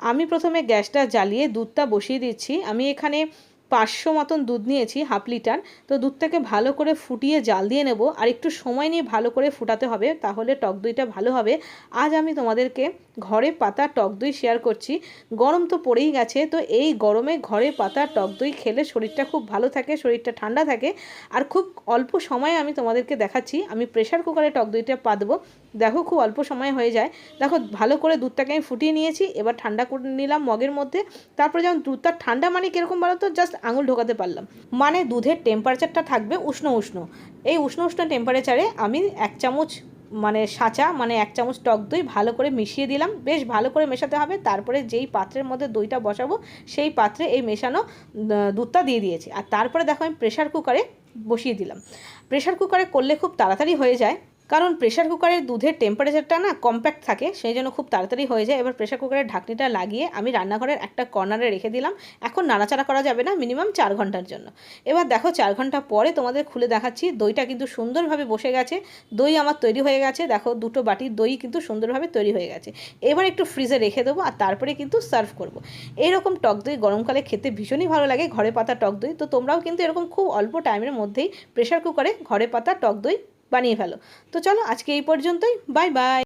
আমি প্রথমে গ্যাসটা জ্বালিয়ে দুধটা বসিয়ে দিচ্ছি। আমি এখানে 500 মতন দুধ নিয়েছি, হাফ লিটার। তো দুধটাকে ভালো করে ফুটিয়ে জাল দিয়ে নেব, আর একটু সময় নিয়ে ভালো করে ফুটাতে হবে, তাহলে টক দইটা ভালো হবে। আজ আমি তোমাদেরকে ঘরে পাতা টক দই শেয়ার করছি। গরম তো পড়েই গেছে, তো এই গরমে ঘরে পাতা টক দই খেলে শরীরটা খুব ভালো থাকে, শরীরটা ঠান্ডা থাকে। আর খুব অল্প সময়ে আমি তোমাদেরকে দেখাচ্ছি। আমি প্রেশার কুকারে টক দইটা পাতবো, দেখো খুব অল্প সময় হয়ে যায়। দেখো ভালো করে দুধটাকে আমি ফুটিয়ে নিয়েছি, এবার ঠান্ডা করে নিলাম মগের মধ্যে। তারপরে যেমন দুধটা ঠান্ডা মানে কীরকম বলো তো, জাস্ট আঙুল ঢোকাতে পারলাম, মানে দুধের টেম্পারেচারটা থাকবে উষ্ণ উষ্ণ। এই উষ্ণ উষ্ণ টেম্পারেচারে আমি 1 চামচ মানে সাঁচা মানে 1 চামচ টক দই ভালো করে মিশিয়ে দিলাম। বেশ ভালো করে মেশাতে হবে। তারপরে যেই পাত্রের মধ্যে দইটা বসাবো সেই পাত্রে এই মেশানো দুধটা দিয়ে দিয়েছি। আর তারপরে দেখো আমি প্রেশার কুকারে বসিয়ে দিলাম। প্রেশার কুকারে করলে খুব তাড়াতাড়ি হয়ে যায়, কারণ প্রেশার কুকারের দুধের টেম্পারেচারটা না কম্প্যাক্ট থাকে, সেই জন্য খুব তাড়াতাড়ি হয়ে যায়। এবার প্রেশার কুকারের ঢাকনিটা লাগিয়ে আমি রান্নাঘরের একটা কর্নারে রেখে দিলাম। এখন নাড়াচাড়া করা যাবে না, মিনিমাম 4 ঘন্টার জন্য। এবার দেখো 4 ঘন্টা পরে তোমাদের খুলে দেখাচ্ছি। দইটা কিন্তু সুন্দরভাবে বসে গেছে, দই আমার তৈরি হয়ে গেছে। দেখো 2টো বাটির দই কিন্তু সুন্দরভাবে তৈরি হয়ে গেছে। এবার একটু ফ্রিজে রেখে দেবো, আর তারপরে কিন্তু সার্ভ করব। এইরকম টক দই গরমকালে খেতে ভীষণই ভালো লাগে, ঘরে পাতা টক দই। তো তোমরাও কিন্তু এরকম খুব অল্প টাইমের মধ্যেই প্রেশার কুকারে ঘরে পাতা টক দই বানিয়ে ফেলো। তো চলো আজকে এই পর্যন্তই, বাই বাই।